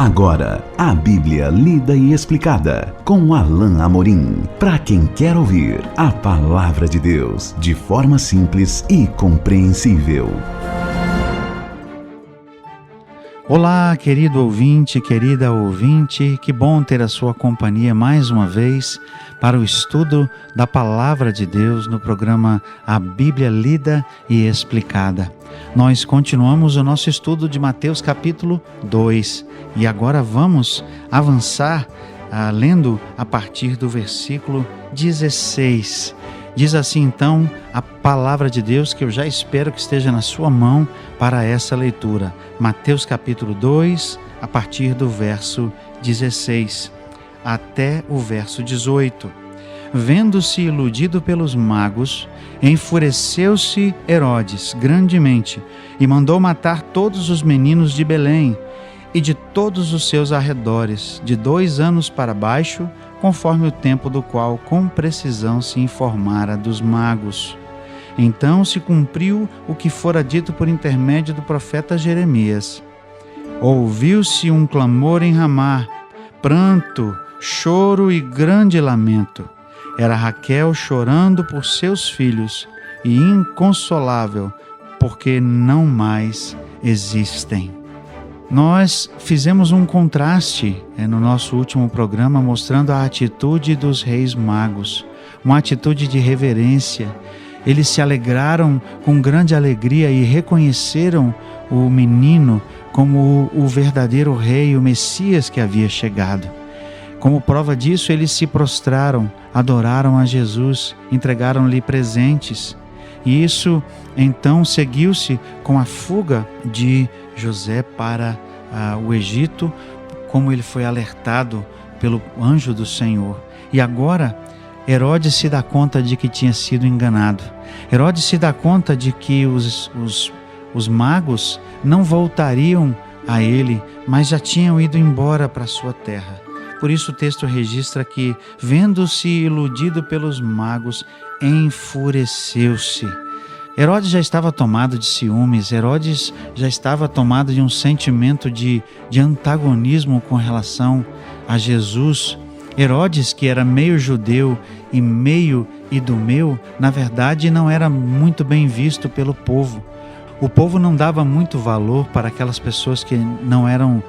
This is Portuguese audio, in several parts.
Agora, a Bíblia lida e explicada com Alain Amorim. Para quem quer ouvir a Palavra de Deus de forma simples e compreensível. Olá, querido ouvinte, querida ouvinte, que bom ter a sua companhia mais uma vez para o estudo da Palavra de Deus no programa A Bíblia Lida e Explicada. Nós continuamos o nosso estudo de Mateus capítulo 2 e agora vamos avançar lendo a partir do versículo 16. Diz assim então a palavra de Deus, que eu já espero que esteja na sua mão para essa leitura. Mateus capítulo 2, a partir do verso 16 até o verso 18. Vendo-se iludido pelos magos, enfureceu-se Herodes grandemente e mandou matar todos os meninos de Belém e de todos os seus arredores, de 2 anos para baixo, conforme o tempo do qual com precisão se informara dos magos. Então se cumpriu o que fora dito por intermédio do profeta Jeremias. Ouviu-se um clamor em Ramá, pranto, choro e grande lamento. Era Raquel chorando por seus filhos e inconsolável, porque não mais existem. Nós fizemos um contraste no nosso último programa mostrando a atitude dos reis magos, uma atitude de reverência. Eles se alegraram com grande alegria e reconheceram o menino como o verdadeiro rei, o Messias que havia chegado. Como prova disso, eles se prostraram, adoraram a Jesus, entregaram-lhe presentes. E isso então seguiu-se com a fuga de José para o Egito, como ele foi alertado pelo anjo do Senhor. E agora Herodes se dá conta de que tinha sido enganado. Herodes se dá conta de que os magos não voltariam a ele, mas já tinham ido embora para a sua terra. Por isso o texto registra que, vendo-se iludido pelos magos, enfureceu-se. Herodes já estava tomado de ciúmes, Herodes já estava tomado de um sentimento de antagonismo com relação a Jesus. Herodes, que era meio judeu e meio idumeu, na verdade não era muito bem visto pelo povo. O povo não dava muito valor para aquelas pessoas que não eram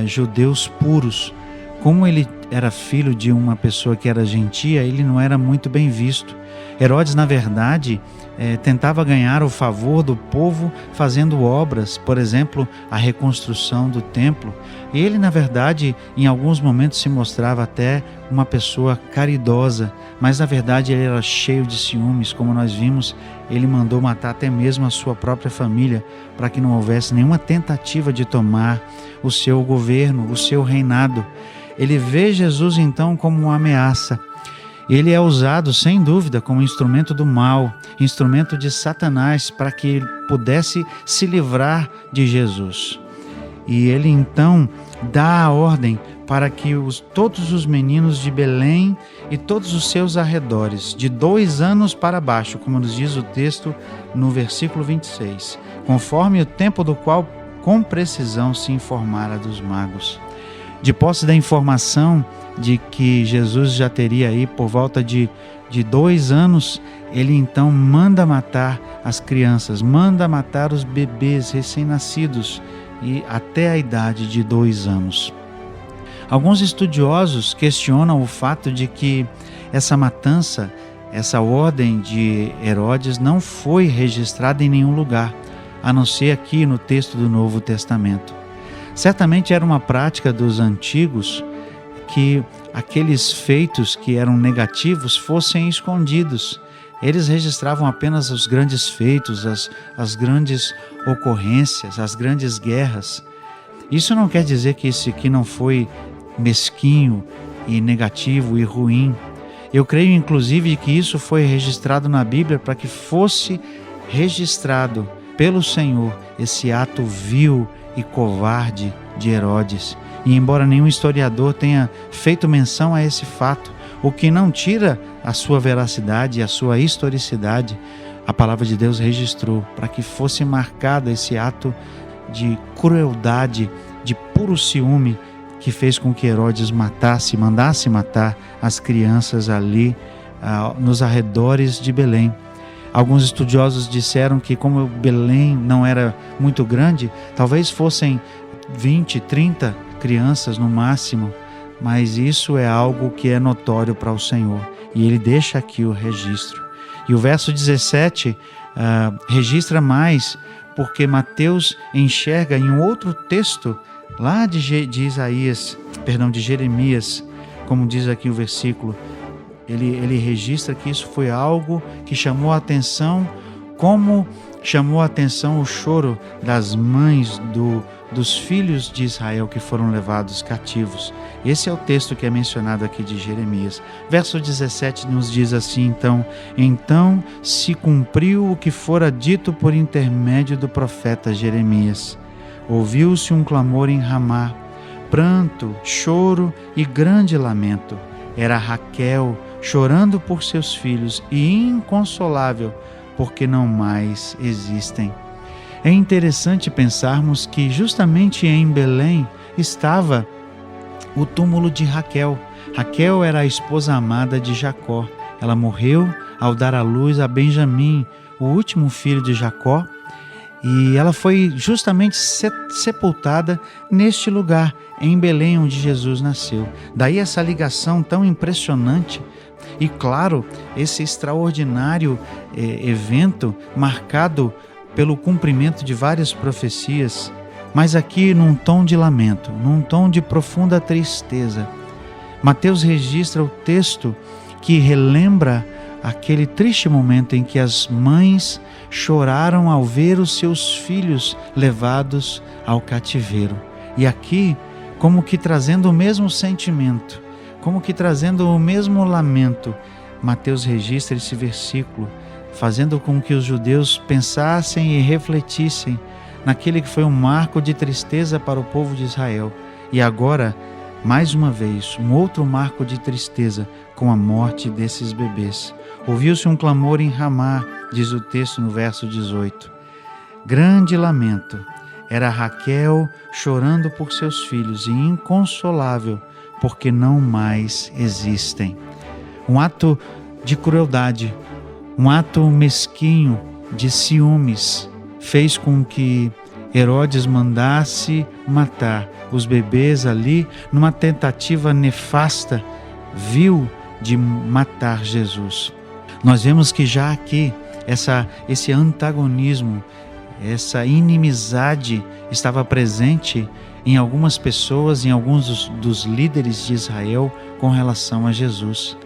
judeus puros. Como ele era filho de uma pessoa que era gentia, ele não era muito bem visto. Herodes, na verdade, tentava ganhar o favor do povo fazendo obras, por exemplo, a reconstrução do templo. Ele, na verdade, em alguns momentos se mostrava até uma pessoa caridosa, mas na verdade ele era cheio de ciúmes. Como nós vimos, ele mandou matar até mesmo a sua própria família para que não houvesse nenhuma tentativa de tomar o seu governo, o seu reinado. Ele vê Jesus então como uma ameaça. Ele é usado, sem dúvida, como instrumento do mal, instrumento de Satanás, para que ele pudesse se livrar de Jesus. E ele então dá a ordem para que todos os meninos de Belém e todos os seus arredores, de 2 anos para baixo, como nos diz o texto no versículo 26, conforme o tempo do qual com precisão se informara dos magos. De posse da informação de que Jesus já teria aí por volta de 2 anos, ele então manda matar as crianças, manda matar os bebês recém-nascidos e até a idade de 2 anos. Alguns estudiosos questionam o fato de que essa matança, essa ordem de Herodes não foi registrada em nenhum lugar, a não ser aqui no texto do Novo Testamento. Certamente era uma prática dos antigos que aqueles feitos que eram negativos fossem escondidos. Eles registravam apenas os grandes feitos, as grandes ocorrências, as grandes guerras. Isso não quer dizer que isso aqui não foi mesquinho e negativo e ruim. Eu creio inclusive que isso foi registrado na Bíblia para que fosse registrado pelo Senhor esse ato vil e covarde de Herodes. E embora nenhum historiador tenha feito menção a esse fato, o que não tira a sua veracidade e a sua historicidade, a palavra de Deus registrou para que fosse marcado esse ato de crueldade, de puro ciúme que fez com que Herodes mandasse matar as crianças ali nos arredores de Belém. Alguns estudiosos disseram que, como Belém não era muito grande, talvez fossem 20, 30 crianças no máximo, mas isso é algo que é notório para o Senhor, e ele deixa aqui o registro. E o verso 17 registra mais, porque Mateus enxerga em um outro texto lá de Jeremias, como diz aqui o versículo. Ele registra que isso foi algo que chamou a atenção, como chamou a atenção o choro das mães dos filhos de Israel que foram levados cativos. Esse é o texto que é mencionado aqui de Jeremias. Verso 17 nos diz assim, então se cumpriu o que fora dito por intermédio do profeta Jeremias. Ouviu-se um clamor em Ramá, pranto, choro e grande lamento. Era Raquel chorando por seus filhos e inconsolável, porque não mais existem. É interessante pensarmos que justamente em Belém estava o túmulo de Raquel. Raquel era a esposa amada de Jacó. Ela morreu ao dar à luz a Benjamim, o último filho de Jacó, e ela foi justamente sepultada neste lugar, em Belém, onde Jesus nasceu. Daí essa ligação tão impressionante e, claro, esse extraordinário evento marcado pelo cumprimento de várias profecias, mas aqui num tom de lamento, num tom de profunda tristeza. Mateus registra o texto que relembra aquele triste momento em que as mães choraram ao ver os seus filhos levados ao cativeiro. E aqui, como que trazendo o mesmo sentimento, como que trazendo o mesmo lamento, Mateus registra esse versículo, fazendo com que os judeus pensassem e refletissem naquele que foi um marco de tristeza para o povo de Israel. E agora, mais uma vez, um outro marco de tristeza com a morte desses bebês. Ouviu-se um clamor em Ramá, diz o texto no verso 18. Grande lamento. Era Raquel chorando por seus filhos e inconsolável, porque não mais existem. Um ato de crueldade, um ato mesquinho de ciúmes, fez com que Herodes mandasse matar os bebês ali numa tentativa nefasta, vil, de matar Jesus. Nós vemos que já aqui esse antagonismo, essa inimizade estava presente em algumas pessoas, em alguns dos líderes de Israel com relação a Jesus.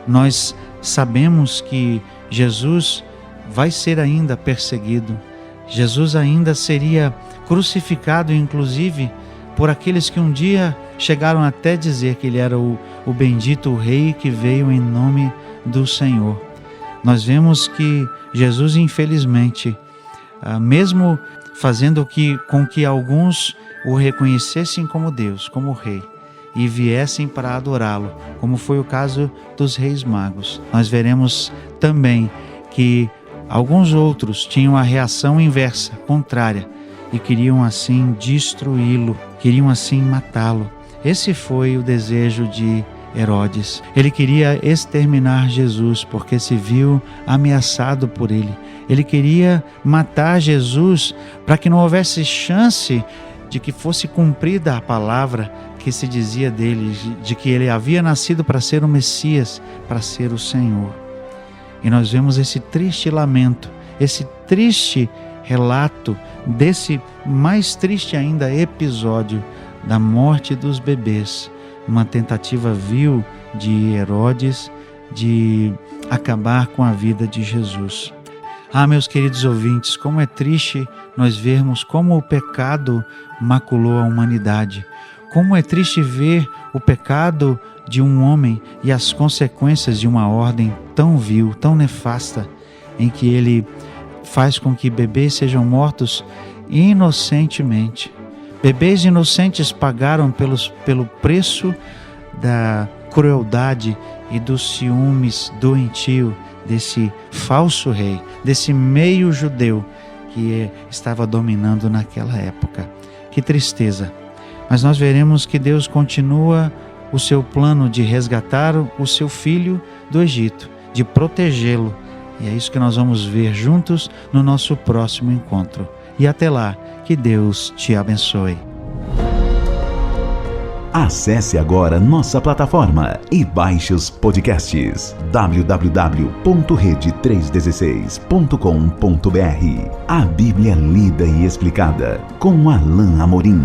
Nós sabemos que Jesus vai ser ainda perseguido. Jesus ainda seria crucificado, inclusive, por aqueles que um dia chegaram até dizer que ele era o bendito rei que veio em nome do Senhor. Nós vemos que Jesus, infelizmente, mesmo fazendo com que alguns o reconhecessem como Deus, como rei, e viessem para adorá-lo, como foi o caso dos reis magos, nós veremos também que alguns outros tinham a reação inversa, contrária, e queriam assim destruí-lo, queriam assim matá-lo. Esse foi o desejo de Herodes. Ele queria exterminar Jesus porque se viu ameaçado por ele. Ele queria matar Jesus para que não houvesse chance de que fosse cumprida a palavra que se dizia dele, de que ele havia nascido para ser o Messias, para ser o Senhor. E nós vemos esse triste lamento, esse triste relato desse mais triste ainda episódio da morte dos bebês, uma tentativa vil de Herodes de acabar com a vida de Jesus. Meus queridos ouvintes, como é triste nós vermos como o pecado maculou a humanidade. Como é triste ver o pecado de um homem e as consequências de uma ordem tão vil, tão nefasta, em que ele faz com que bebês sejam mortos inocentemente. Bebês inocentes pagaram pelo preço da crueldade e dos ciúmes doentio desse falso rei, desse meio judeu que estava dominando naquela época. Que tristeza! Mas nós veremos que Deus continua o seu plano de resgatar o seu filho do Egito, de protegê-lo. E é isso que nós vamos ver juntos no nosso próximo encontro. E até lá, que Deus te abençoe. Acesse agora nossa plataforma e baixe os podcasts www.rede316.com.br. A Bíblia lida e explicada com Alain Amorim.